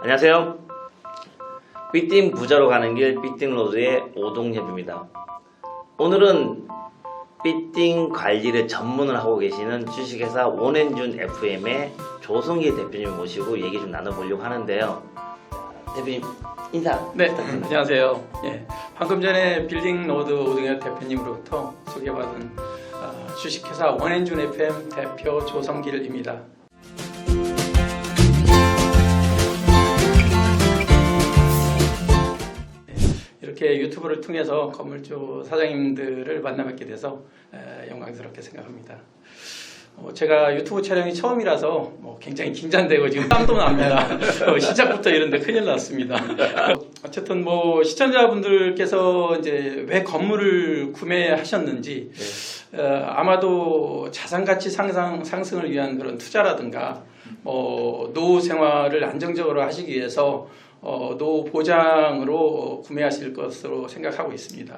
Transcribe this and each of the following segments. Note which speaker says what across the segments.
Speaker 1: 안녕하세요. 삐띵 부자로 가는 길 삐띵로드의 오동엽입니다. 오늘은 삐띵 관리를 전문을 하고 계시는 주식회사 원앤준 FM의 조성기 대표님 모시고 얘기 좀 나눠보려고 하는데요. 대표님 인사.
Speaker 2: 네, 안녕하세요. 예, 방금 전에 빌딩로드 오동엽 대표님으로부터 소개받은 주식회사 원앤준 FM 대표 조성길입니다. 이렇게 유튜브를 통해서 건물주 사장님들을 만나뵙게 돼서 영광스럽게 생각합니다. 제가 유튜브 촬영이 처음이라서 굉장히 긴장되고 지금 땀도 납니다. 시작부터 이런데 큰일 났습니다. 어쨌든 시청자분들께서 이제 왜 건물을 구매하셨는지 아마도 자산가치 상승을 위한 그런 투자라든가 노후 생활을 안정적으로 하시기 위해서 노후 보장으로 구매하실 것으로 생각하고 있습니다.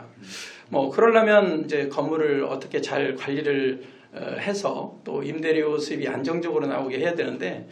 Speaker 2: 그러려면 이제 건물을 어떻게 잘 관리를 해서 또 임대료 수입이 안정적으로 나오게 해야 되는데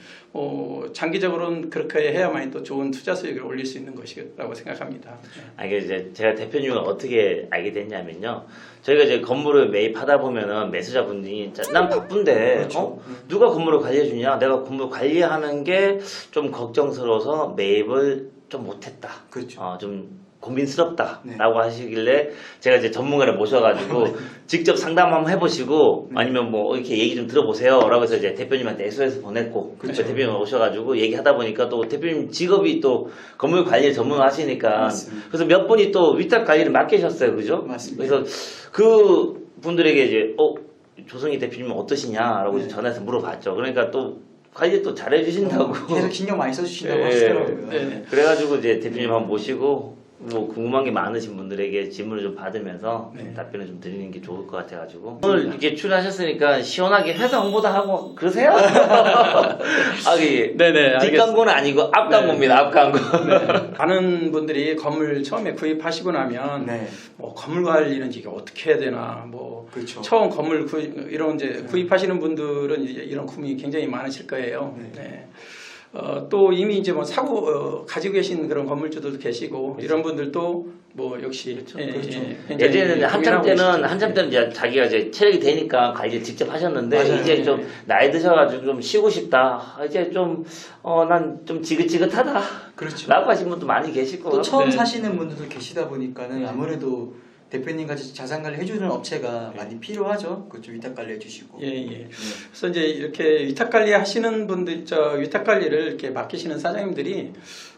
Speaker 2: 장기적으로는 그렇게 해야만이 또 좋은 투자 수익을 올릴 수 있는 것이라고 생각합니다.
Speaker 1: 이게 이제 제가 대표님을 어떻게 알게 됐냐면요. 저희가 이제 건물을 매입하다 보면은 매수자분들이 난 바쁜데
Speaker 2: 그렇죠.
Speaker 1: 누가 건물을 관리해 주냐? 내가 건물 관리하는 게 좀 걱정스러워서 매입을 좀 못했다.
Speaker 2: 그렇죠.
Speaker 1: 좀 고민스럽다
Speaker 2: 네.
Speaker 1: 라고 하시길래 제가 이제 전문가를 모셔가지고 직접 상담 한번 해보시고 아니면 이렇게 얘기 좀 들어보세요 라고 해서 이제 대표님한테 SOS 보냈고
Speaker 2: 그렇죠.
Speaker 1: 대표님 오셔가지고 얘기하다 보니까 또 대표님 직업이 또 건물 관리를 전문하시니까
Speaker 2: 맞습니다.
Speaker 1: 그래서 몇 분이 또 위탁 관리를 맡기셨어요. 그죠?
Speaker 2: 맞습니다.
Speaker 1: 그래서 그 분들에게 이제 조성희 대표님은 어떠시냐라고
Speaker 2: 네.
Speaker 1: 전화해서 물어봤죠. 그러니까 또 관리 또 잘해주신다고
Speaker 3: 계속 신경 많이 써주신다고
Speaker 1: 네.
Speaker 3: 하시더라고요.
Speaker 2: 네.
Speaker 1: 그래가지고 이제 대표님 한번 모시고 궁금한 게 많으신 분들에게 질문을 좀 받으면서
Speaker 2: 네.
Speaker 1: 답변을 좀 드리는 게 좋을 것 같아가지고 오늘 이렇게 출연하셨으니까 시원하게 회사 홍보도 하고 그러세요?
Speaker 2: 네네,
Speaker 1: 뒷광고는 아니고 앞광고입니다. 앞광고.
Speaker 2: 네. 많은 분들이 건물 처음에 구입하시고 나면
Speaker 3: 네.
Speaker 2: 건물 관리는 이게 어떻게 해야 되나
Speaker 3: 그렇죠.
Speaker 2: 처음 건물 이런 이제 구입하시는 분들은 이제 이런 고민이 굉장히 많으실 거예요.
Speaker 3: 네.
Speaker 2: 네. 또 이미 이제 사고 가지고 계신 그런 건물주들도 계시고
Speaker 1: 그렇죠.
Speaker 2: 이런 분들도 역시
Speaker 1: 그렇죠.
Speaker 2: 굉장히
Speaker 1: 예전에는
Speaker 2: 고민하고
Speaker 1: 한참 때는 이제 자기가 이제 체력이 되니까 관리를 직접 하셨는데
Speaker 3: 맞아요.
Speaker 1: 이제 좀 나이 드셔가지고 좀 쉬고 싶다. 이제 좀 난 좀 지긋지긋하다.
Speaker 3: 그렇죠.
Speaker 1: 라고 하신 분도 많이 계실 거예요.
Speaker 3: 또 처음
Speaker 2: 네.
Speaker 3: 사시는 분들도 계시다 보니까는 아무래도 대표님 같이 자산 관리 해주는 업체가 많이 필요하죠. 그렇죠. 위탁 관리 해주시고.
Speaker 2: 예. 그래서 이제 이렇게 위탁 관리 하시는 분들, 위탁 관리를 이렇게 맡기시는 사장님들이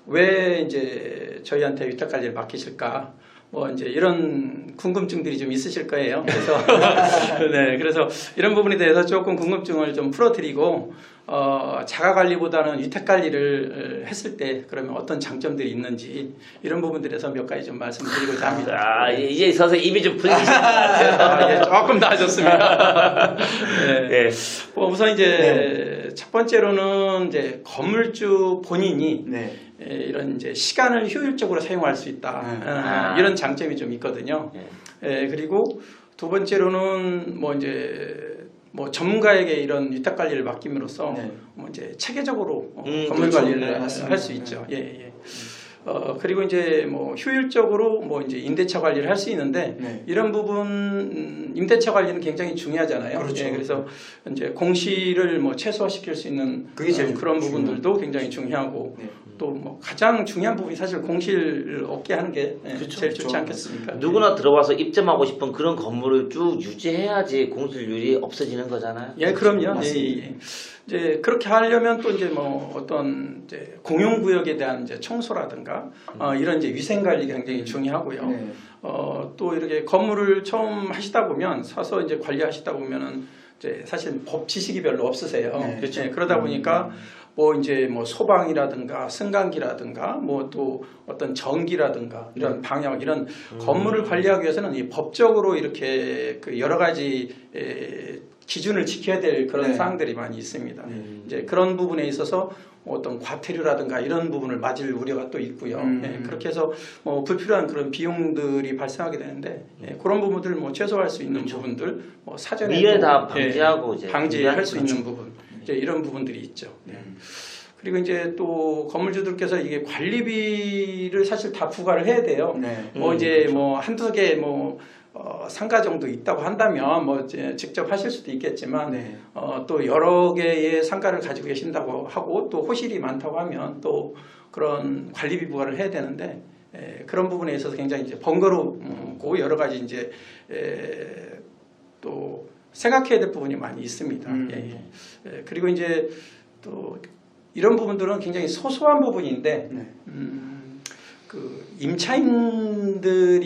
Speaker 2: 왜 이제 저희한테 위탁 관리를 맡기실까? 이제 이런 궁금증들이 좀 있으실 거예요. 그래서 네, 그래서 이런 부분에 대해서 조금 궁금증을 좀 풀어드리고 자가 관리보다는 위탁 관리를 했을 때 그러면 어떤 장점들이 있는지 이런 부분들에서 몇 가지 좀 말씀드리고자 합니다.
Speaker 1: 이제 서서 입이 좀 풀리시는 것 같아요.
Speaker 2: 조금 나아졌습니다. 네.
Speaker 1: 네.
Speaker 2: 우선 이제 첫 번째로는 이제 건물주 본인이
Speaker 3: 네.
Speaker 2: 이런 이제 시간을 효율적으로 사용할 수 있다. 이런 장점이 좀 있거든요. 그리고 두 번째로는 전문가에게 이런 위탁 관리를 맡김으로써 이제 체계적으로 건물
Speaker 3: 그렇죠.
Speaker 2: 관리를
Speaker 3: 네,
Speaker 2: 할 수 있죠. 그리고 이제 효율적으로 이제 임대차 관리를 할 수 있는데 이런 부분 임대차 관리는 굉장히 중요하잖아요.
Speaker 3: 그렇죠.
Speaker 2: 그래서 이제 공시를 최소화시킬 수 있는
Speaker 3: 그게 제일
Speaker 2: 그런 부분들도 굉장히 중요하고 또 가장 중요한 부분이 사실 공시를 얻게 하는 게 제일 좋지 않겠습니까?
Speaker 1: 누구나 들어와서 입점하고 싶은 그런 건물을 쭉 유지해야지 공실률이 없어지는 거잖아요.
Speaker 2: 예, 그럼요.
Speaker 3: 맞습니다.
Speaker 2: 이제 그렇게 하려면 또 이제 어떤 이제 공용구역에 대한 이제 청소라든가 이런 이제 위생 관리가 굉장히 중요하고요. 또 이렇게 건물을 처음 하시다 보면 사서 이제 관리하시다 보면은 이제 사실 법 지식이 별로 없으세요.
Speaker 1: 그렇죠.
Speaker 2: 그러다 보니까 소방이라든가 승강기라든가 또 어떤 전기라든가 이런 방역 이런 건물을 관리하기 위해서는 이 법적으로 이렇게 여러 가지 기준을 지켜야 될 그런 사항들이 많이 있습니다. 이제 그런 부분에 있어서 어떤 과태료라든가 이런 부분을 맞을 우려가 또 있고요. 그렇게 해서 불필요한 그런 비용들이 발생하게 되는데 그런 부분들을 최소화할 수 있는 부분들 사전에
Speaker 1: 미래 다 방지하고 이제
Speaker 2: 방지할 수 있는 부분 이제 이런 부분들이 있죠. 그리고 이제 또 건물주들께서 이게 관리비를 사실 다 부과를 해야 돼요.
Speaker 3: 네.
Speaker 2: 뭐 이제
Speaker 1: 그렇죠.
Speaker 2: 뭐 한두 개 뭐 상가 정도 있다고 한다면 뭐 이제 직접 하실 수도 있겠지만
Speaker 3: 네.
Speaker 2: 또 여러 개의 상가를 가지고 계신다고 하고 또 호실이 많다고 하면 또 그런 관리비 부과를 해야 되는데 그런 부분에 있어서 굉장히 이제 번거롭고 여러 가지 이제 또 생각해야 될 부분이 많이 있습니다. 그리고 이제 또 이런 부분들은 굉장히 소소한 부분인데
Speaker 3: 네.
Speaker 2: 그 임차인들이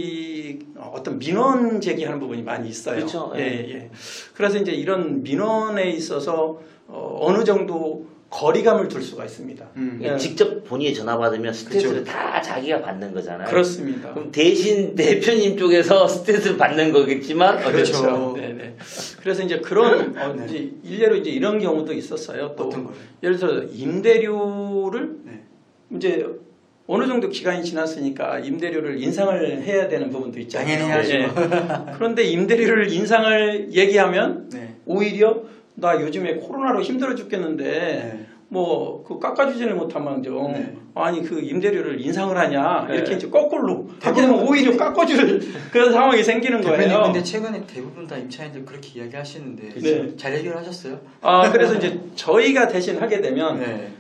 Speaker 2: 어떤 민원 제기하는 부분이 많이 있어요.
Speaker 1: 그렇죠.
Speaker 2: 예. 그래서 이제 이런 민원에 있어서 어느 정도 거리감을 둘 수가 있습니다.
Speaker 1: 이게 직접 본인이 전화 받으면 스트레스를
Speaker 3: 그쵸.
Speaker 1: 다 자기가 받는 거잖아요.
Speaker 2: 그렇습니다.
Speaker 1: 그럼 대신 대표님 쪽에서 스트레스를 받는 거겠지만
Speaker 3: 그렇죠.
Speaker 2: 네네. 그래서 이제 그런
Speaker 3: 네.
Speaker 2: 이제 일례로 이제 이런 경우도 있었어요. 또
Speaker 3: 어떤 거요?
Speaker 2: 예를 들어 임대료를
Speaker 3: 네.
Speaker 2: 이제 어느 정도 기간이 지났으니까 임대료를 인상을 해야 되는 부분도 있잖아요.
Speaker 3: 당연히 해야죠.
Speaker 2: 예. 그런데 임대료를 인상을 얘기하면
Speaker 3: 네.
Speaker 2: 오히려 나 요즘에 코로나로 힘들어 죽겠는데
Speaker 3: 네.
Speaker 2: 뭐 그 깎아주지를 못하면 좀
Speaker 3: 네.
Speaker 2: 아니 그 임대료를 인상을 하냐
Speaker 1: 네.
Speaker 2: 이렇게 이제 거꾸로 하게 되면 오히려 깎아줄 그런 상황이 생기는
Speaker 3: 대표님
Speaker 2: 거예요.
Speaker 3: 근데 최근에 대부분 다 임차인들 그렇게 이야기하시는데
Speaker 2: 네.
Speaker 3: 잘 해결하셨어요?
Speaker 2: 그래서 이제 저희가 대신 하게 되면
Speaker 3: 네.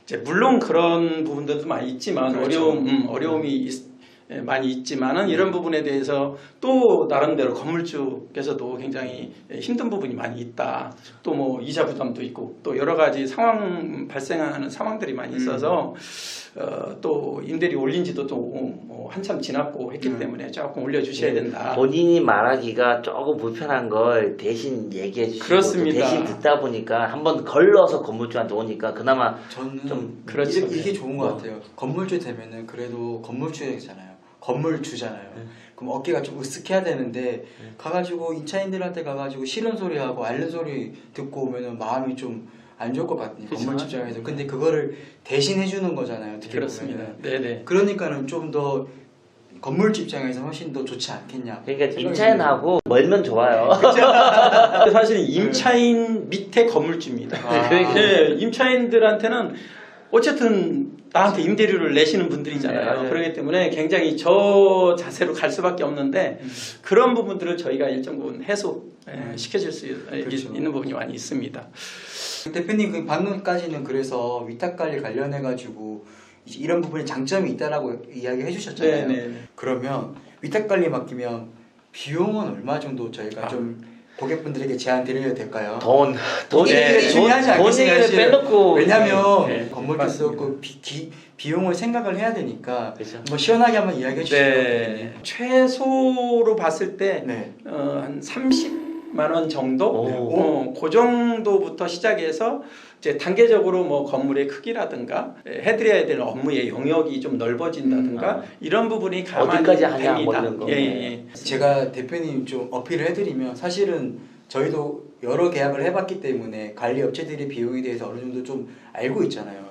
Speaker 2: 이제 물론 그런 부분들도 많이 있지만
Speaker 3: 그렇죠.
Speaker 2: 어려움이 많이 있지만은 이런 부분에 대해서 또 나름대로 건물주께서도 굉장히 힘든 부분이 많이 있다. 또 뭐 이자 부담도 있고 또 여러 가지 상황 발생하는 상황들이 많이 있어서 또 임대료 올린지도 또 한참 지났고 했기 때문에 조금 올려주셔야 된다.
Speaker 1: 본인이 말하기가 조금 불편한 걸 대신 얘기해 주시고
Speaker 2: 그렇습니다.
Speaker 1: 또 대신 듣다 보니까 한번 걸러서 건물주한테 오니까 그나마
Speaker 3: 저는
Speaker 1: 좀
Speaker 2: 그렇죠.
Speaker 3: 이게 좋은 것
Speaker 1: 뭐.
Speaker 3: 같아요. 건물주 되면은 그래도 건물주잖아요. 건물주잖아요. 그럼 어깨가 좀 으쓱해야 되는데 가가지고 임차인들한테 가가지고 싫은 소리 하고 앓는 소리 듣고 오면은 마음이 좀 안 좋을 것 같아요.
Speaker 2: 그렇죠.
Speaker 3: 건물주 입장에서. 근데 그거를 대신 해주는 거잖아요. 어떻게
Speaker 2: 그렇습니다.
Speaker 3: 보면은.
Speaker 2: 네네.
Speaker 3: 그러니까는 좀 더 건물주 입장에서 훨씬 더 좋지 않겠냐.
Speaker 1: 그러니까
Speaker 3: 생각이
Speaker 1: 임차인하고 멀면 좋아요.
Speaker 2: 사실은 임차인 밑에 건물주입니다.
Speaker 3: 아.
Speaker 2: 네, 임차인들한테는 어쨌든 나한테 임대료를 내시는 분들이잖아요.
Speaker 1: 네, 맞아요.
Speaker 2: 그렇기 때문에 굉장히 저 자세로 갈 수밖에 없는데 그런 부분들을 저희가 일정 부분 해소 시켜줄 수
Speaker 3: 그렇죠.
Speaker 2: 있는 부분이 많이 있습니다.
Speaker 3: 대표님 그 방금까지는 그래서 위탁 관리 관련해 가지고 이런 부분에 장점이 있다라고 이야기해 주셨잖아요.
Speaker 2: 네.
Speaker 3: 그러면 위탁 관리 맡기면 비용은 얼마 정도 저희가 좀 고객분들에게 제안 드려도 될까요?
Speaker 1: 돈
Speaker 3: 이게 되게 중요하지 않겠어요?
Speaker 1: 얘기를
Speaker 3: 사실은?
Speaker 1: 빼놓고
Speaker 3: 왜냐하면
Speaker 2: 네,
Speaker 3: 건물주도
Speaker 2: 맞습니다.
Speaker 3: 그 비용을 생각을 해야 되니까
Speaker 1: 그렇죠.
Speaker 3: 뭐 시원하게 한번 이야기해 주시죠.
Speaker 2: 네. 최소로 봤을 때
Speaker 3: 네.
Speaker 2: 한 30만 원 정도,
Speaker 1: 오.
Speaker 2: 그 정도부터 시작해서 이제 단계적으로 뭐 건물의 크기라든가 해드려야 되는 업무의 영역이 좀 넓어진다든가 이런 부분이 감안이
Speaker 1: 어디까지 하냐,
Speaker 2: 됩니다.
Speaker 1: 뭐 이런 거.
Speaker 2: 예.
Speaker 3: 제가 대표님 좀 어필을 해드리면 사실은 저희도 여러 계약을 해봤기 때문에 관리 업체들의 비용에 대해서 어느 정도 좀 알고 있잖아요.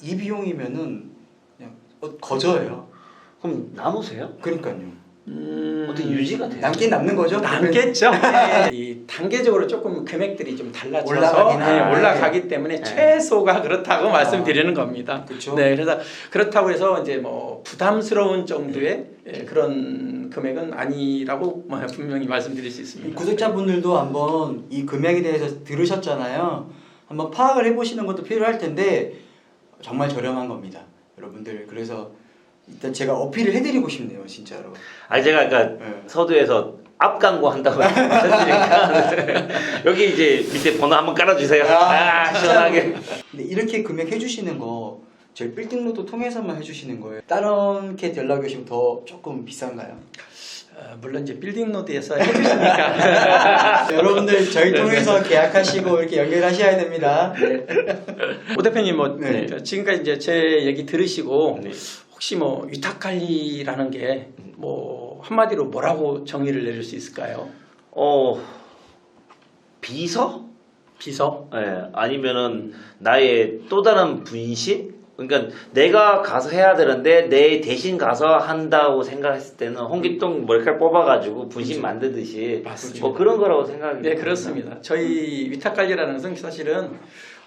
Speaker 3: 이 비용이면은 그냥 거저예요.
Speaker 1: 그럼 남으세요?
Speaker 3: 그러니까요.
Speaker 1: 어떻게 유지가 돼요?
Speaker 3: 남긴 남는 거죠?
Speaker 2: 남겠죠. 이 단계적으로 조금 금액들이 좀 달라져서
Speaker 3: 올라가긴
Speaker 2: 올라가기 때문에 최소가 그렇다고 말씀드리는 겁니다.
Speaker 3: 그렇죠.
Speaker 2: 네, 그래서 그렇다고 해서 이제 뭐 부담스러운 정도의 그런 금액은 아니라고 분명히 말씀드릴 수 있습니다.
Speaker 3: 구독자분들도 한번 이 금액에 대해서 들으셨잖아요. 한번 파악을 해보시는 것도 필요할 텐데 정말 저렴한 겁니다, 여러분들. 그래서 일단 제가 어필을 해드리고 싶네요, 진짜로.
Speaker 1: 제가 아까
Speaker 3: 네.
Speaker 1: 서두에서 앞 광고 한다고 하셨으니까 여기 이제 밑에 번호 한번 깔아주세요. 시원하게.
Speaker 3: 근데 이렇게 금액 해주시는 거 저희 빌딩로드 통해서만 해주시는 거예요? 다른 게 연락이 오시면 더 조금 비싼가요?
Speaker 2: 물론 이제 빌딩로드에서 해주시니까
Speaker 3: 여러분들 저희 통해서 계약하시고 이렇게 연결하셔야 됩니다.
Speaker 2: 오 대표님 뭐
Speaker 3: 네.
Speaker 2: 지금까지 이제 제 얘기 들으시고
Speaker 1: 네.
Speaker 2: 혹시 뭐 위탁 관리라는 게 뭐 한마디로 뭐라고 정의를 내릴 수 있을까요?
Speaker 1: 비서?
Speaker 2: 비서?
Speaker 1: 아니면은 나의 또 다른 분신? 그러니까 내가 가서 해야 되는데 내 대신 가서 한다고 생각했을 때는 홍길동 머리카락 뽑아가지고 분신 만들듯이
Speaker 2: 맞습니다.
Speaker 1: 뭐 그런 거라고 생각이
Speaker 2: 네, 그렇습니다. 저희 위탁 관리라는 것은 사실은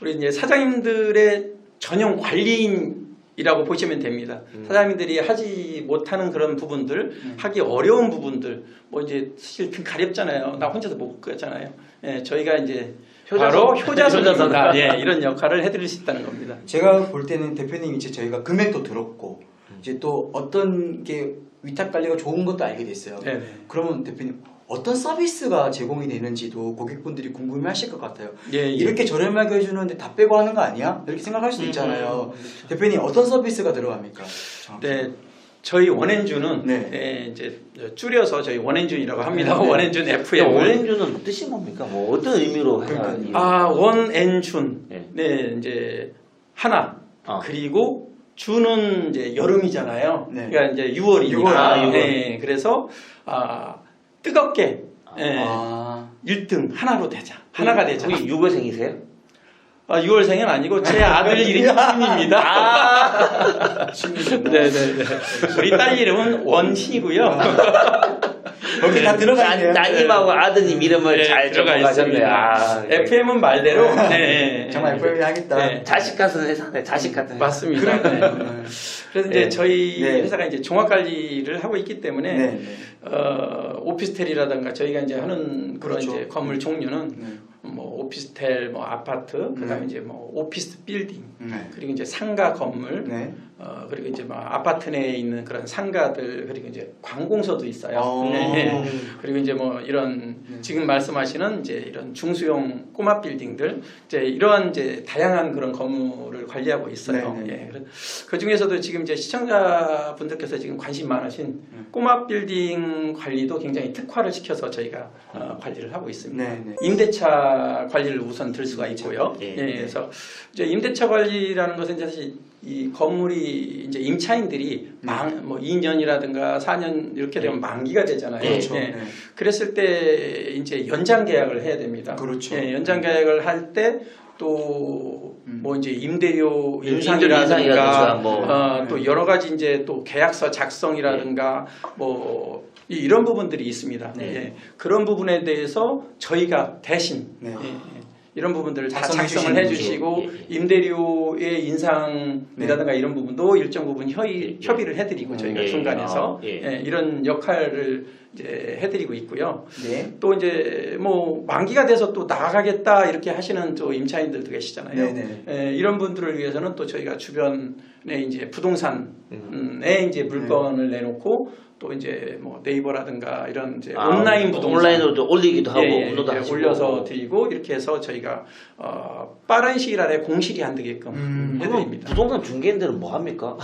Speaker 2: 우리 이제 사장님들의 전용 관리인이라고 보시면 됩니다. 사장님들이 하지 못하는 그런 부분들, 하기 어려운 부분들, 뭐 이제 사실 좀 가렵잖아요. 나 혼자서 못 끄잖아요. 예, 저희가 이제 바로 효자손입니다. 예, 이런 역할을 해드릴 수 있다는 겁니다.
Speaker 3: 제가 볼 때는 대표님 이제 저희가 금액도 들었고 이제 또 어떤 게 위탁 관리가 좋은 것도 알게 됐어요.
Speaker 2: 네.
Speaker 3: 그러면 대표님 어떤 서비스가 제공이 되는지도 고객분들이 궁금해하실 것 같아요.
Speaker 2: 예, 예.
Speaker 3: 이렇게 저렴하게 해주는데 다 빼고 하는 거 아니야? 이렇게 생각할 수도 있잖아요. 대표님 어떤 서비스가 들어갑니까? 정확히.
Speaker 2: 네, 저희 원앤주는
Speaker 3: 네.
Speaker 2: 네, 이제 줄여서 저희 원앤준이라고 합니다.
Speaker 3: 네.
Speaker 2: 원앤준 FM.
Speaker 1: 원앤주는 뜻이 뭡니까? 뭐 어떤 의미로 해야
Speaker 3: 그러니까.
Speaker 2: 아, 원앤준.
Speaker 1: 네.
Speaker 2: 네, 이제 하나.
Speaker 1: 아.
Speaker 2: 그리고 주는 이제 여름이잖아요.
Speaker 3: 네.
Speaker 2: 그러니까 이제 6월이니까.
Speaker 3: 6월. 아, 6월.
Speaker 2: 네, 그래서 뜨겁게
Speaker 3: 아.
Speaker 2: 1등 하나로 되자. 하나가 되자.
Speaker 1: 혹시 6월생이세요?
Speaker 2: 6월생은 아니고 제 아들 이름이 신입니다.
Speaker 1: 아,
Speaker 2: 네네네. 우리 딸 이름은 원신이고요.
Speaker 3: 거기 다 들어가 있네요.
Speaker 1: 따님하고 아드님 이름을
Speaker 2: 네,
Speaker 1: 잘
Speaker 2: 들어가
Speaker 1: 적어가셨네요.
Speaker 2: 있습니다.
Speaker 1: 아,
Speaker 2: FM은 말대로 네.
Speaker 3: 정말 FM이 하겠다.
Speaker 2: 네.
Speaker 1: 자식 같은 회사네. 자식 같은 회사.
Speaker 2: 맞습니다. 네. 그래서 이제
Speaker 1: 네.
Speaker 2: 저희
Speaker 3: 네.
Speaker 2: 회사가 이제 종합 관리를 하고 있기 때문에
Speaker 3: 네. 네.
Speaker 2: 오피스텔이라든가 저희가 이제 하는 그런
Speaker 3: 그렇죠.
Speaker 2: 이제 건물 종류는
Speaker 3: 네.
Speaker 2: 뭐 오피스텔, 뭐 아파트, 그다음에 이제 뭐 오피스 빌딩,
Speaker 3: 네.
Speaker 2: 그리고 이제 상가 건물,
Speaker 3: 네.
Speaker 2: 그리고 이제 뭐 아파트 내에 있는 그런 상가들, 그리고 이제 관공서도 있어요.
Speaker 3: 오.
Speaker 2: 네. 그리고 이제 뭐 이런
Speaker 3: 네.
Speaker 2: 지금 말씀하시는 이제 이런 중수용 꼬마 빌딩들, 이제 이러한 이제 다양한 그런 건물을 관리하고 있어요.
Speaker 3: 네, 네.
Speaker 2: 예. 그 중에서도 지금 이제 시청자분들께서 지금 관심 많으신 꼬마 빌딩 관리도 굉장히 특화를 시켜서 저희가 관리를 하고 있습니다.
Speaker 3: 네. 네.
Speaker 2: 임대차 관리를 우선 들 수가 있고요.
Speaker 1: 예.
Speaker 2: 예, 그래서 이제 임대차 관리라는 것은 이제 사실 이 건물이 이제 임차인들이 뭐 2년이라든가 4년 이렇게 되면 만기가 되잖아요.
Speaker 3: 그렇죠.
Speaker 2: 예.
Speaker 3: 네.
Speaker 2: 그랬을 때 이제 연장 계약을 해야 됩니다.
Speaker 3: 그렇죠.
Speaker 2: 예, 연장 계약을 할 때 또 뭐 이제 임대료
Speaker 1: 인상이라든가
Speaker 2: 인상이라든가
Speaker 1: 뭐.
Speaker 2: 또 여러 가지 이제 또 계약서 작성이라든가 뭐 이런 부분들이 있습니다.
Speaker 1: 네.
Speaker 2: 예. 그런 부분에 대해서 저희가 대신
Speaker 3: 네.
Speaker 2: 이런 부분들을 다
Speaker 3: 작성해
Speaker 2: 작성을
Speaker 3: 주시는
Speaker 2: 해주시고
Speaker 1: 거죠. 예, 예.
Speaker 2: 임대료의 인상이라든가 이런 부분도 일정 부분 협의를 해드리고 저희가
Speaker 1: 예,
Speaker 2: 중간에서
Speaker 1: 예.
Speaker 2: 예, 이런 역할을 이제 해드리고 있고요.
Speaker 3: 네.
Speaker 2: 또 이제 뭐 만기가 돼서 또 나가겠다 이렇게 하시는 또 임차인들도 계시잖아요.
Speaker 3: 네네.
Speaker 2: 예, 이런 분들을 위해서는 또 저희가 주변에 이제 부동산에 이제 물건을 내놓고 또 이제 뭐 네이버라든가 이런 이제 온라인 부동산
Speaker 1: 온라인으로도 올리기도 하고 업로드
Speaker 2: 예,
Speaker 1: 하시고
Speaker 2: 올려서 드리고 이렇게 해서 저희가 빠른 시일 안에 공실이 안 되게끔
Speaker 1: 그럼
Speaker 2: 해드립니다.
Speaker 1: 부동산 중개인들은 뭐 합니까?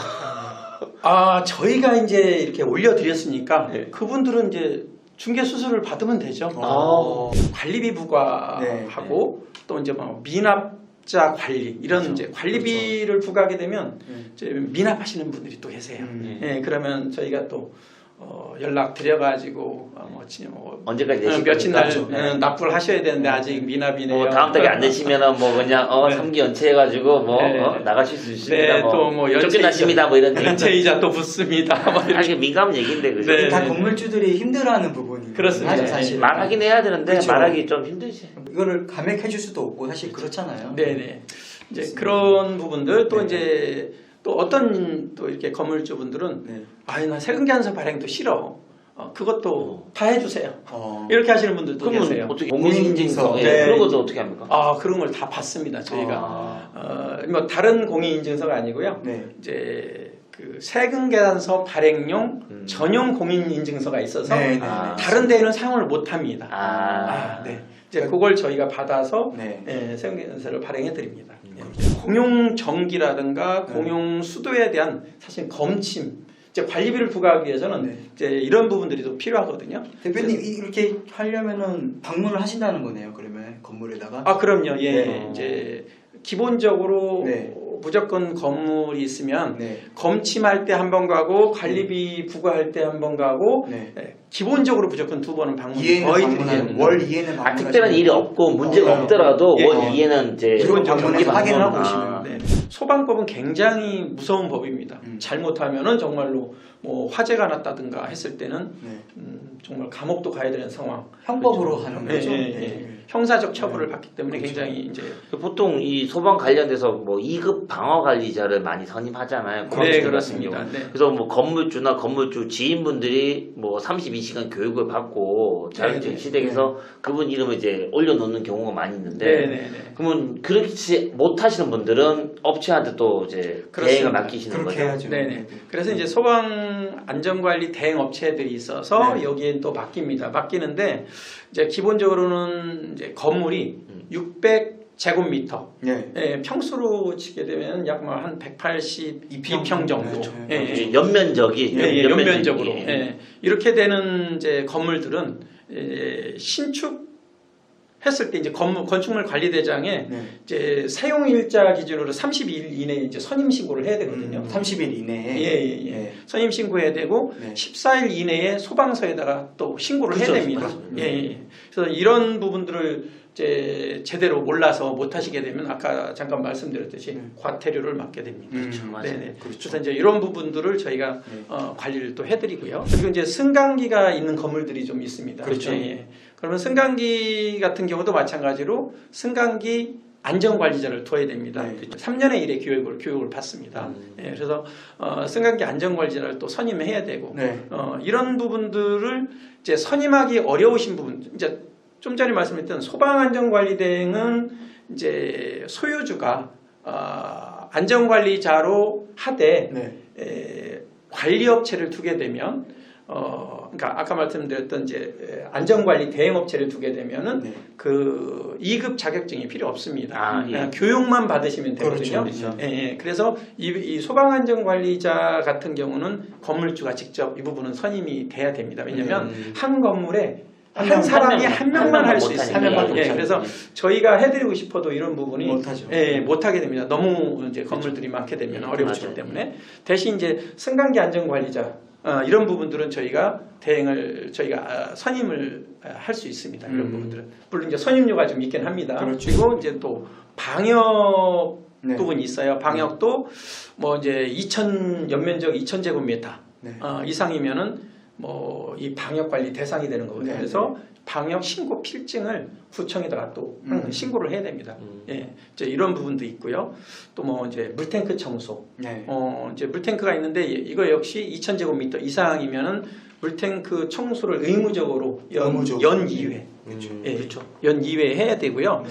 Speaker 2: 저희가 이제 이렇게 올려드렸으니까
Speaker 1: 네.
Speaker 2: 그분들은 이제 중개 수수료를 받으면 되죠.
Speaker 3: 아.
Speaker 2: 관리비 부과하고 또 이제 뭐 미납자 관리 이런
Speaker 3: 그렇죠.
Speaker 2: 이제 관리비를 부과하게 되면
Speaker 3: 네.
Speaker 2: 이제 미납하시는 분들이 또 계세요.
Speaker 3: 음.
Speaker 2: 예, 그러면 저희가 또 연락 드려가지고
Speaker 1: 언제까지 내실
Speaker 2: 며칠 날
Speaker 1: 겁니까?
Speaker 2: 납부를 하셔야 되는데 아직 미납이네요.
Speaker 1: 뭐 다음 달에 안 되시면은 뭐 그냥
Speaker 2: 네.
Speaker 1: 3기 연체해가지고 뭐
Speaker 2: 네.
Speaker 1: 나가실 수 있습니다.
Speaker 2: 네, 또 뭐
Speaker 1: 쫓겨나십니다. 뭐 이런
Speaker 2: 연체이자 또 붙습니다. 뭐 이렇게.
Speaker 1: 사실 민감한 얘기인데 그죠?
Speaker 2: 네.
Speaker 3: 다 건물주들이 힘들어하는 부분이
Speaker 2: 그렇습니다.
Speaker 3: 사실
Speaker 1: 말하긴 해야 되는데
Speaker 3: 그렇죠.
Speaker 1: 말하기 좀 힘들지.
Speaker 3: 이거를 감액해 줄 수도 없고 사실 그렇잖아요.
Speaker 2: 네네. 이제 그런 부분들 또
Speaker 3: 네.
Speaker 2: 이제 또 어떤 또 이렇게 건물주분들은
Speaker 3: 네.
Speaker 2: 나 세금계산서 발행도 싫어. 그것도 다 해주세요. 이렇게 하시는 분들도
Speaker 1: 그러면
Speaker 2: 계세요.
Speaker 1: 어떻게
Speaker 3: 공인인증서.
Speaker 1: 공인인증서
Speaker 2: 네.
Speaker 1: 그런 것도 어떻게 합니까?
Speaker 2: 그런 걸 다 받습니다. 저희가
Speaker 3: 아.
Speaker 2: 뭐 다른 공인인증서가 아니고요.
Speaker 3: 네.
Speaker 2: 이제 그 세금계산서 발행용 전용 공인인증서가 있어서
Speaker 3: 네, 네.
Speaker 2: 다른 데에는 사용을 못합니다. 네. 이제 그걸 저희가 받아서
Speaker 3: 네.
Speaker 2: 세금계산서를 발행해 드립니다. 공용 전기라든가 공용 수도에 대한 사실 검침, 이제 관리비를 부과하기 위해서는
Speaker 3: 네.
Speaker 2: 이제 이런 부분들이 또 필요하거든요.
Speaker 3: 대표님 이렇게 하려면은 방문을 하신다는 거네요. 그러면 건물에다가.
Speaker 2: 그럼요. 예.
Speaker 3: 네.
Speaker 2: 이제 기본적으로
Speaker 3: 네.
Speaker 2: 무조건 건물이 있으면
Speaker 3: 네.
Speaker 2: 검침할 때 한 번 가고 관리비 부과할 때 한 번 가고
Speaker 3: 네.
Speaker 2: 기본적으로 무조건 2번은 방문
Speaker 3: 이해는
Speaker 2: 거의
Speaker 3: 방문하는
Speaker 2: 드리겠는데
Speaker 3: 월 이해는
Speaker 1: 특별한 일이 없고 문제가
Speaker 3: 네.
Speaker 1: 없더라도
Speaker 2: 예.
Speaker 1: 월 이해는 이제
Speaker 3: 기본
Speaker 1: 정기
Speaker 3: 방문해서 확인을 하고
Speaker 1: 방문.
Speaker 3: 오시면.
Speaker 2: 네. 소방법은 굉장히 무서운 법입니다. 잘못하면은 정말로 뭐 화재가 났다든가 했을 때는
Speaker 3: 네.
Speaker 2: 정말 감옥도 가야 되는 상황.
Speaker 3: 형법으로 하는
Speaker 2: 네,
Speaker 3: 거죠.
Speaker 2: 네,
Speaker 3: 네.
Speaker 2: 네. 형사적 처벌을 받기 때문에
Speaker 3: 그렇죠.
Speaker 2: 굉장히 이제
Speaker 1: 보통 이 소방 관련돼서 뭐 2급 방어 관리자를 많이 선임하잖아요.
Speaker 2: 네
Speaker 1: 공항시설 같은
Speaker 2: 그렇습니다.
Speaker 1: 경우.
Speaker 2: 네.
Speaker 1: 그래서 뭐 건물주나 건물주 지인분들이 뭐 32시간 교육을 받고
Speaker 2: 네,
Speaker 1: 자격증 시댁에서 그분 이름을 이제 올려놓는 경우가 많이 있는데
Speaker 2: 네네네.
Speaker 1: 그러면 그렇지 못하시는 분들은 업체한테 또 이제
Speaker 2: 그렇습니다.
Speaker 1: 대행을 맡기시는
Speaker 3: 그렇게
Speaker 1: 거죠.
Speaker 3: 해야죠.
Speaker 2: 네네. 그래서 이제 소방 안전관리 대행 업체들이 있어서
Speaker 3: 네.
Speaker 2: 여기엔 또 맡깁니다. 맡기는데 이제 기본적으로는 이제 건물이 600제곱미터.
Speaker 3: 네.
Speaker 2: 예, 평수로 치게 되면 약 한 182평 정도.
Speaker 3: 그렇죠.
Speaker 2: 예, 예.
Speaker 1: 이제 연면적이
Speaker 2: 예, 예, 연면적으로.
Speaker 1: 예.
Speaker 2: 예. 이렇게 되는 이제 건물들은 신축했을 때 이제 건축물 관리대장에
Speaker 3: 네.
Speaker 2: 이제 사용일자 기준으로 30일 이내에 이제 선임 신고를 해야 되거든요.
Speaker 3: 30일 이내에.
Speaker 2: 예.
Speaker 3: 네.
Speaker 2: 선임 신고해야 되고
Speaker 3: 네.
Speaker 2: 14일 이내에 소방서에다가 또 신고를
Speaker 1: 그렇죠.
Speaker 2: 해야 됩니다.
Speaker 1: 맞습니다.
Speaker 2: 예. 그래서 이런 부분들을 이제 제대로 몰라서 못 하시게 되면 아까 잠깐 말씀드렸듯이 과태료를 맞게 됩니다.
Speaker 1: 맞아요.
Speaker 2: 네네.
Speaker 3: 그렇죠.
Speaker 2: 그래서 이제 이런 부분들을 저희가
Speaker 3: 네.
Speaker 2: 관리를 또 해드리고요. 그리고 이제 승강기가 있는 건물들이 좀 있습니다.
Speaker 3: 그렇죠.
Speaker 2: 예. 그러면 승강기 같은 경우도 마찬가지로 승강기 안전관리자를 둬야 됩니다.
Speaker 3: 네.
Speaker 2: 3년의 1회 교육을 받습니다. 예, 그래서 승강기 안전관리자를 또 선임해야 되고
Speaker 3: 네.
Speaker 2: 이런 부분들을 이제 선임하기 어려우신 부분, 이제 좀 전에 말씀드렸던 소방안전관리대행은 이제 소유주가 안전관리자로 하되
Speaker 3: 네.
Speaker 2: 관리업체를 두게 되면 그러니까 아까 말씀드렸던 이제 안전관리 대행업체를 두게 되면은
Speaker 3: 네.
Speaker 2: 그 2급 자격증이 필요 없습니다.
Speaker 1: 아, 예.
Speaker 2: 그냥 교육만 받으시면 되거든요.
Speaker 3: 그렇죠.
Speaker 2: 예. 그래서 이 소방안전관리자 같은 경우는 건물주가 직접 이 부분은 선임이 돼야 됩니다. 왜냐하면 한 건물에 한 사람이 한 명만 할 수 있습니다.
Speaker 3: 한 명밖에
Speaker 2: 예,
Speaker 3: 못
Speaker 2: 그래서
Speaker 3: 하니까.
Speaker 2: 저희가 해드리고 싶어도 이런 부분이
Speaker 3: 못하죠.
Speaker 2: 예, 못하게 됩니다. 너무 이제 건물들이 많게 되면 어려우시기
Speaker 1: 맞아요.
Speaker 2: 때문에 대신 이제 승강기 안전관리자 이런 부분들은 저희가 대행을 저희가 선임을 할 수 있습니다. 이런 부분들은 물론 이제 선임료가 좀 있긴 합니다.
Speaker 3: 그렇죠.
Speaker 2: 그리고 이제 또 방역
Speaker 3: 네.
Speaker 2: 부분이 있어요. 방역도 뭐 이제 2,000 연면적 2,000제곱미터
Speaker 3: 네.
Speaker 2: 이상이면은 뭐 이 방역 관리 대상이 되는 거거든요.
Speaker 3: 네,
Speaker 2: 그래서 방역 신고 필증을 구청에다가 또 신고를 해야 됩니다. 예, 이제 이런 부분도 있고요. 또 뭐 이제 물탱크 청소,
Speaker 3: 네.
Speaker 2: 이제 물탱크가 있는데 이거 역시 2,000제곱미터 이상이면은 물탱크 청소를 의무적으로 연 2회.
Speaker 3: 그렇죠.
Speaker 2: 예, 연 2회 해야 되고요.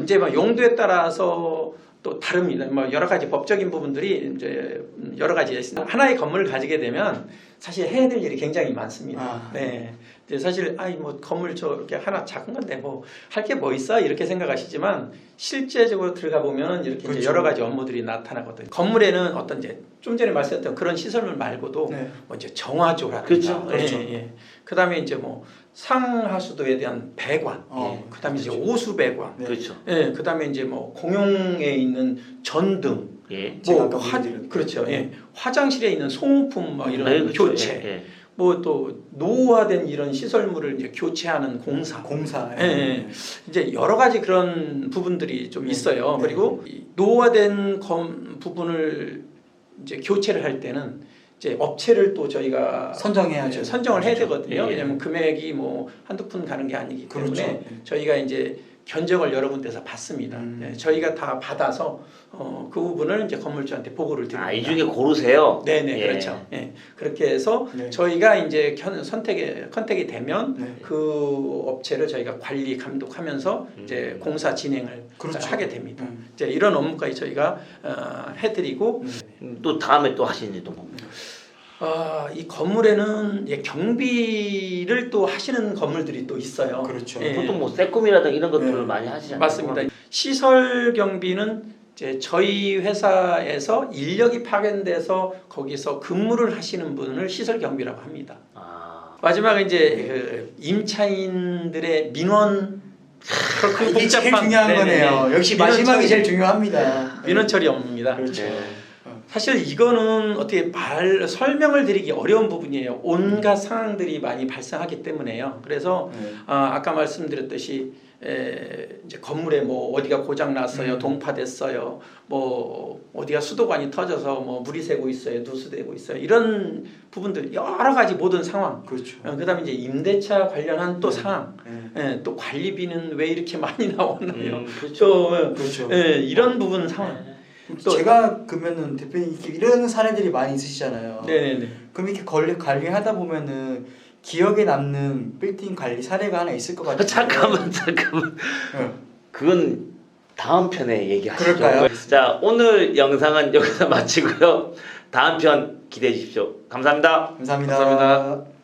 Speaker 2: 이제 막 용도에 따라서 또 다릅니다. 뭐 여러 가지 법적인 부분들이 이제 여러 가지가 있습니다. 하나의 건물을 가지게 되면 사실 해야 될 일이 굉장히 많습니다. 네. 이제 사실 뭐 건물 이렇게 하나 작은 건데 뭐 할 게 뭐 있어 이렇게 생각하시지만 실제적으로 들어가 보면 이렇게
Speaker 3: 그렇죠.
Speaker 2: 이제 여러 가지 업무들이 나타나거든요. 건물에는 어떤 이제 좀 전에 말씀드렸던 그런 시설물 말고도
Speaker 3: 네.
Speaker 2: 뭐 이제 정화조라든가,
Speaker 1: 그렇죠.
Speaker 3: 그렇죠.
Speaker 2: 그다음에 이제 뭐 상하수도에 대한 배관, 그다음에 이제 오수 배관,
Speaker 3: 네.
Speaker 1: 그렇죠.
Speaker 2: 예, 그다음에 이제 뭐 공용에 있는 전등,
Speaker 1: 예.
Speaker 3: 제가
Speaker 2: 뭐
Speaker 3: 아까 말씀드렸던
Speaker 2: 그렇죠.
Speaker 3: 네.
Speaker 2: 예, 화장실에 있는 소모품 뭐 이런
Speaker 1: 네, 그렇죠.
Speaker 2: 교체,
Speaker 1: 예.
Speaker 2: 뭐 또 노후화된 이런 시설물을 이제 교체하는 공사,
Speaker 3: 공사.
Speaker 2: 예. 이제 여러 가지 그런 부분들이 좀 있어요.
Speaker 3: 네.
Speaker 2: 그리고 이 노후화된 부분을 이제 교체를 할 때는 이제 업체를 또 저희가
Speaker 3: 선정해야죠.
Speaker 2: 선정을 해야
Speaker 3: 그렇죠.
Speaker 2: 되거든요.
Speaker 1: 예.
Speaker 2: 왜냐하면 금액이 뭐 한두 푼 가는 게 아니기 때문에
Speaker 3: 그렇죠.
Speaker 2: 저희가 이제 견적을 여러 군데서 받습니다. 예, 저희가 다 받아서 그 부분을 이제 건물주한테 보고를 드립니다.
Speaker 1: 이 중에 고르세요.
Speaker 2: 네네
Speaker 1: 예.
Speaker 2: 그렇죠. 예, 그렇게 해서
Speaker 3: 네.
Speaker 2: 저희가 이제 컨택이 되면
Speaker 3: 네.
Speaker 2: 그 업체를 저희가 관리 감독하면서 이제 공사 진행을
Speaker 3: 그렇죠.
Speaker 2: 하게 됩니다. 이제 이런 업무까지 저희가 해드리고
Speaker 1: 또 다음에 또 하시는 일도 뭡니까?
Speaker 2: 이 건물에는 경비를 또 하시는 건물들이 또 있어요.
Speaker 3: 그렇죠.
Speaker 2: 예.
Speaker 1: 보통 뭐 세꿈이라든가 이런 것들을
Speaker 3: 네.
Speaker 1: 많이 하시잖아요.
Speaker 2: 맞습니다. 시설 경비는 이제 저희 회사에서 인력이 파견돼서 거기서 근무를 하시는 분을 시설 경비라고 합니다. 마지막에 이제 그 임차인들의 민원
Speaker 3: 이게 제일 중요한 거네요. 역시
Speaker 2: 민원
Speaker 3: 마지막이
Speaker 2: 처리.
Speaker 3: 제일 중요합니다.
Speaker 2: 민원 처리 업무입니다.
Speaker 3: 그렇죠.
Speaker 2: 사실 이거는 어떻게 설명을 드리기 어려운 부분이에요. 온갖 상황들이 많이 발생하기 때문에요. 그래서 아까 말씀드렸듯이 이제 건물에 뭐 어디가 고장 났어요, 동파됐어요, 뭐 어디가 수도관이 터져서 뭐 물이 새고 있어요, 누수되고 있어요, 이런 부분들 여러 가지 모든 상황.
Speaker 3: 그렇죠.
Speaker 2: 그다음에 이제 임대차 관련한 또 상황, 또 관리비는 왜 이렇게 많이 나오나요? 또
Speaker 3: 그렇죠.
Speaker 2: 이런 부분 상황. 또
Speaker 3: 제가 그러면은 대표님 이렇게 이런 사례들이 많이 있으시잖아요.
Speaker 2: 네네네.
Speaker 3: 그럼 이렇게 관리하다 보면은 기억에 남는 빌딩 관리 사례가 하나 있을 것 같아요.
Speaker 1: 잠깐만. 그건 다음 편에 얘기하시죠.
Speaker 3: 그럴까요?
Speaker 1: 자, 오늘 영상은 여기서 마치고요. 다음 편 기대해 주십시오. 감사합니다.
Speaker 3: 감사합니다.
Speaker 2: 감사합니다.